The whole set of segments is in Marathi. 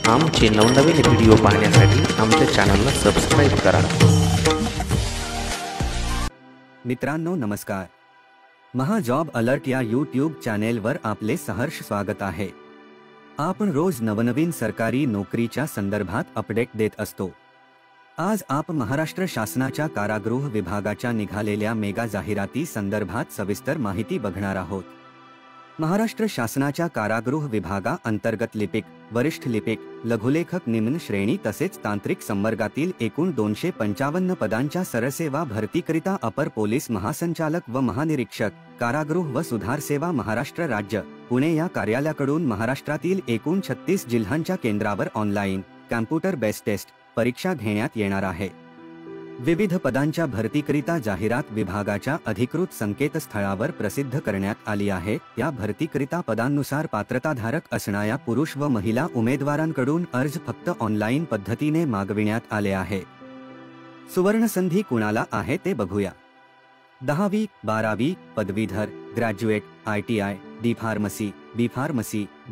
आमचे नवनवीन व्हिडिओ पाहण्यासाठी आमच्या चॅनलला सबस्क्राईब करा। मित्रांनो नमस्कार, महा जॉब अलर्ट या यूट्यूब चॅनेलवर आपले सहर्ष स्वागत आहे। आपण रोज नवनवीन सरकारी नोकरीच्या संदर्भात अपडेट देत असतो। आज आपण महाराष्ट्र शासनाच्या कारागृह विभागाच्या निघालेल्या मेगा जाहिराती संदर्भात सविस्तर माहिती बघणार आहोत। महाराष्ट्र शासनाच्या कारागृह विभागा अंतर्गत लिपिक, वरिष्ठ लिपिक, लघुलेखक निम्न श्रेणी तसेच तांत्रिक संवर्गातील एकूण 255 पदांच्या सरसेवा भरतीकरिता अपर पोलीस महासंचालक व महानिरीक्षक, कारागृह व सुधार सेवा महाराष्ट्र राज्य, पुणे या कार्यालयाकडून महाराष्ट्रातील एकूण 36 जिल्ह्यांच्या केंद्रावर ऑनलाईन, कॉम्प्युटर बेस्ड टेस्ट परीक्षा घेण्यात येणार आहे। विविध पदांच्या भरतीकरिता जाहिरात विभागाच्या अधिकृत संकेतस्थळावर प्रसिद्ध करण्यात आली आहे। या भरतीकरिता पदांनुसार पात्रताधारक असणाऱ्या पुरुष व महिला उमेदवारांकडून अर्ज फक्त ऑनलाईन पद्धतीने मागविण्यात आले आहे। सुवर्णसंधी कुणाला आहे ते बघूया। 10वी, 12वी, पदवीधर, graduate, ITI, D pharmacy,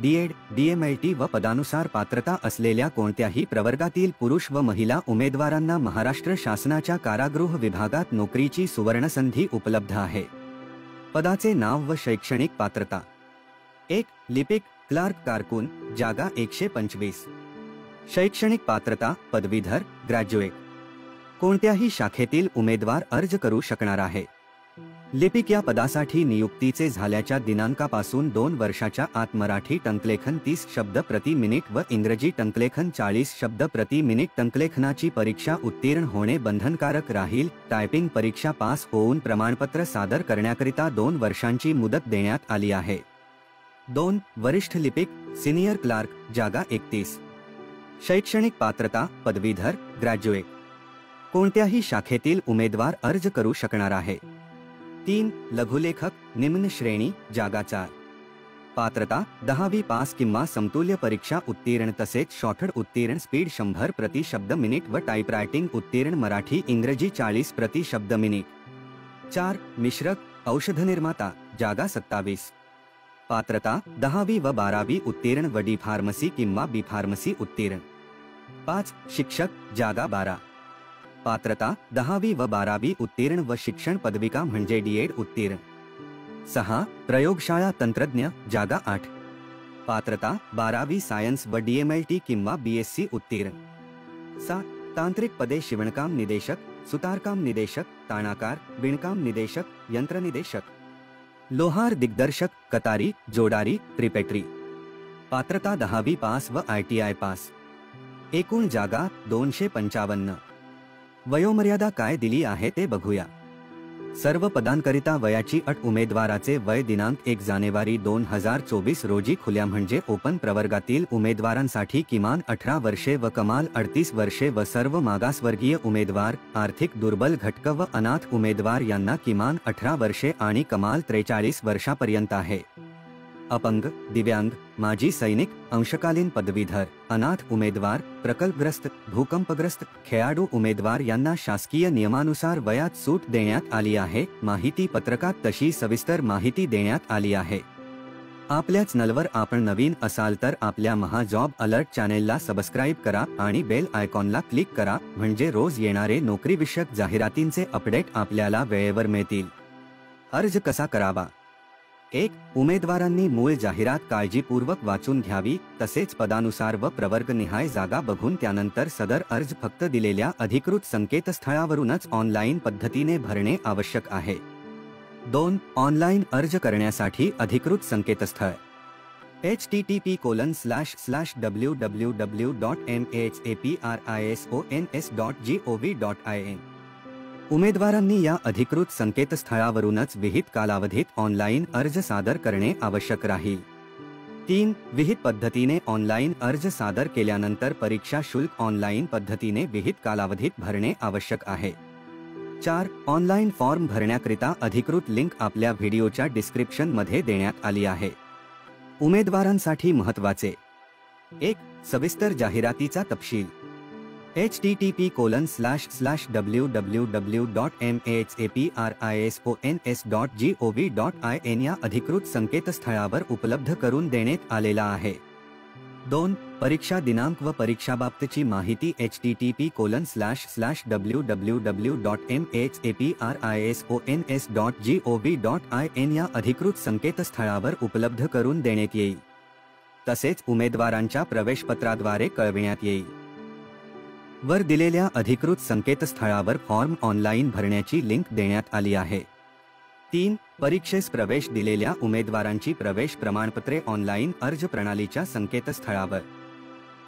DED, DMLT व पदानुसार पात्रता असलेल्या कोणत्याही प्रवर्गातील पुरुष व महिला उमेदवारांना महाराष्ट्र शासनाच्या कारागृह विभागात नोकरीची सुवर्णसंधी उपलब्ध आहे। पदाचे नाव व शैक्षणिक पात्रता। 1. लिपिक, क्लार्क कारकून, जागा 125। शैक्षणिक पात्रता पदवीधर, ग्रॅज्युएट। कोणत्याही शाखेतील उमेदवार अर्ज करू शकणार आहे। लिपिक या पदासाठी नियुक्तीचे झाल्याच्या दिनांकापासून 2 वर्षाच्या आत मराठी टंकलेखन 30 शब्द प्रति मिनिट व इंग्रजी टंकलेखन 40 शब्द प्रति मिनिट टंकलेखनाची परीक्षा उत्तीर्ण होणे बंधनकारक राहील। टायपिंग परीक्षा पास होऊन प्रमाणपत्र सादर करण्याकरिता 2 वर्षांची मुदत देण्यात आली आहे। 2. वरिष्ठ लिपिक, सिनियर क्लार्क, जागा 31। शैक्षणिक पात्रता पदवीधर, ग्रॅज्युएट। कोणत्याही शाखेतील उमेदवार अर्ज करू शकणार आहे। 3. लघुलेखक, निम्न श्रेणी, जागा 4। पात्रता 10वी पास किंवा समतुल्य परीक्षा उत्तीर्ण तसेच शॉर्टहँड उत्तीर्ण, स्पीड 100 प्रति शब्द मिनिट व टाइपरायटिंग उत्तीर्ण, मराठी इंग्रजी 40 प्रति शब्द मिनिट। 4. मिश्रक, औषध निर्माता, जागा 27। पात्रता 10वी व 12वी उत्तीर्ण व डी फार्मसी किंवा बी फार्मसी उत्तीर्ण। 5. शिक्षक, जागा 12। पात्रता 10वी व 12वी उत्तीर्ण व शिक्षण पदविका म्हणजे DED उत्तीर्ण। 6. प्रयोगशाळा तंत्रज्ञ, जागा 8। पात्रता 12वी सायन्स व DMLT किंवा BSc उत्तीर्ण। 7. तांत्रिक पदे शिवणकाम निदेशक, सुतारकाम निदेशक, ताणाकार, विणकाम निदेशक, यंत्रनिदेशक, लोहार दिग्दर्शक, कतारी, जोडारी, त्रिपेटरी। पात्रता 10वी पास व ITI पास। एकूण जागा 255। वयोमर्यादा काय दिली आहे ते बघूया। सर्व पदांकरिता वयाची अट उमेदवाराचे वय दिनांक 1 जानेवारी 2024 रोजी खुल्या म्हणजे ओपन प्रवर्गातील उमेदवारांसाठी किमान 18 वर्षे व कमाल 38 वर्षे व सर्व मागासवर्गीय उमेदवार, आर्थिक दुर्बल घटक व अनाथ उमेदवार यांना किमान 18 वर्षे आणि कमाल 43 वर्षापर्यंत आहे। अपंग, दिव्यांग, माजी सैनिक, अंशकालीन पदवीधर, अनाथ उमेदवार, प्रकल्पग्रस्त, भूकंपग्रस्त, खेळाडू उमेदवार यांना शासकीय नियमानुसार वयात सूट देण्यात आली आहे। माहिती पत्रकात तशी सविस्तर माहिती देण्यात आली आहे। आपल्या चॅनलवर आपण नवीन असाल तर आपल्या महा जॉब अलर्ट चॅनेलला सबस्क्राईब करा आणि बेल आयकॉनला क्लिक करा म्हणजे रोज येणारे नोकरीविषयक जाहिरातींचे अपडेट आपल्याला वेळेवर मिळतील। अर्ज कसा करावा? 1. उमेदवारांनी मूळ जाहिरात काळजीपूर्वक वाचून घ्यावी तसेच पदानुसार व प्रवर्गनिहाय जागा बघून त्यानंतर सदर अर्ज फक्त दिलेल्या अधिकृत संकेतस्थळावरूनच ऑनलाईन पद्धतीने भरणे आवश्यक आहे। 2. ऑनलाईन अर्ज करण्यासाठी अधिकृत संकेतस्थळ http://www.mhaprisons.gov.in। उमेदवारांनी या अधिकृत संकेतस्थळावरूनच विहित कालावधीत ऑनलाईन अर्ज सादर करणे आवश्यक राहील। 3. विहित पद्धतीने ऑनलाईन अर्ज सादर केल्यानंतर परीक्षा शुल्क ऑनलाईन पद्धतीने विहित कालावधीत भरणे आवश्यक आहे। 4. ऑनलाईन फॉर्म भरण्याकरिता अधिकृत लिंक आपल्या व्हिडिओच्या डिस्क्रिप्शन मध्ये देण्यात आली आहे। उमेदवारांसाठी महत्त्वाचे 1. सविस्तर जाहिरातीचा तपशील http://www.mhaprisons.gov.in या अधिकृत संकेतस्थळावर उपलब्ध करून देण्यात आलेला आहे। 2. परीक्षा दिनांक व परीक्षाबाबतची माहिती http://www.mhaprisons.gov.in या अधिकृत संकेतस्थळावर उपलब्ध करून देण्यात येईल. तसेच उमेदवारांच्या प्रवेशपत्राद्वारे कळविण्यात येईल. वर दिलेल्या अधिकृत संकेतस्थळावर फॉर्म ऑनलाईन भरण्याची लिंक देण्यात आली आहे. 3. परीक्षेस प्रवेश दिलेल्या उमेदवारांची प्रवेश प्रमाणपत्रे ऑनलाईन अर्ज प्रणालीच्या संकेतस्थळावर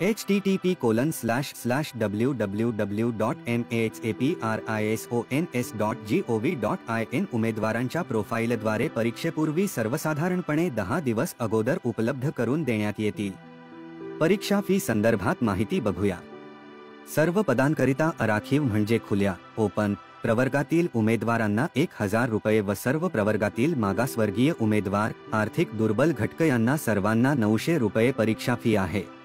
http://www.mhaprisons.gov.in उमेदवारांच्या प्रोफाईलद्वारे परीक्षेपूर्वी सर्वसाधारणपणे 10 दिवस अगोदर उपलब्ध करून देण्यात येतील. परीक्षा फी संदर्भात माहिती बघूया. सर्व पदांकरिता आरक्षित म्हणजे खुल्या ओपन प्रवर्गातील उमेदवारांना 1000 रुपये व सर्व प्रवर्गातील मागासवर्गीय उमेदवार आर्थिक दुर्बल घटक यांना सर्वांना 900 रुपये परीक्षा फी आहे.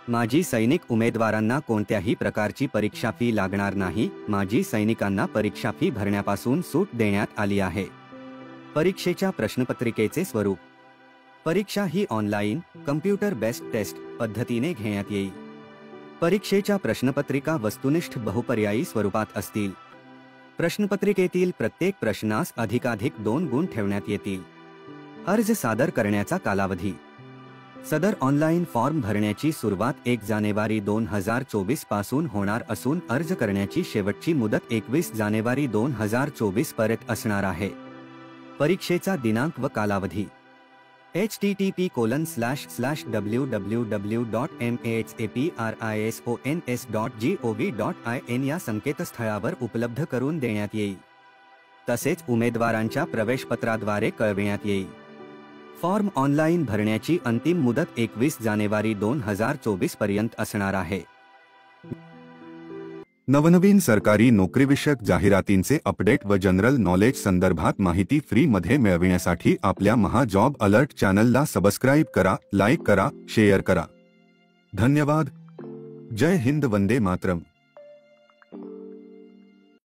माजी सैनिक उमेदवारांना कोणत्याही प्रकारची परीक्षा फी लागणार नाही. माजी सैनिकांना परीक्षा फी भरण्यापासून सूट देण्यात आली आहे. परीक्षेच्या प्रश्नपत्रिकेचे स्वरूप. परीक्षा ही ऑनलाईन कम्प्युटर बेस्ड टेस्ट पद्धतीने घेण्यात येईल. परीक्षेच्या प्रश्नपत्रिका वस्तुनिष्ठ बहुपर्यायी स्वरूपात असतील. प्रश्नपत्रिकेतील प्रत्येक प्रश्नास अधिकाधिक 2 गुण ठेवण्यात येतील. अर्ज सादर करण्याचा कालावधी. सदर ऑनलाईन फॉर्म भरण्याची सुरुवात 1 जानेवारी 2024 पासून होणार असून अर्ज करण्याची शेवटची मुदत 21 जानेवारी 2024 पर्यंत असणार आहे. परीक्षेचा दिनांक व कालावधी http://www.mhaprisons.gov.in या संकेतस्थळावर उपलब्ध करून देण्यात येईल. तसेच उमेदवारांच्या प्रवेशपत्राद्वारे कळविण्यात येईल. फॉर्म ऑनलाईन भरण्याची अंतिम मुदत 21 जानेवारी 2024 पर्यंत असणार आहे. नवनवीन सरकारी नोकरीविषयक जाहिरातींचे अपडेट व जनरल नॉलेज संदर्भात माहिती फ्री मध्ये मिळविण्यासाठी आपल्या महा जॉब अलर्ट चॅनलला सबस्क्राईब करा, लाईक करा, शेअर करा. धन्यवाद. जय हिंद, वंदे मातरम.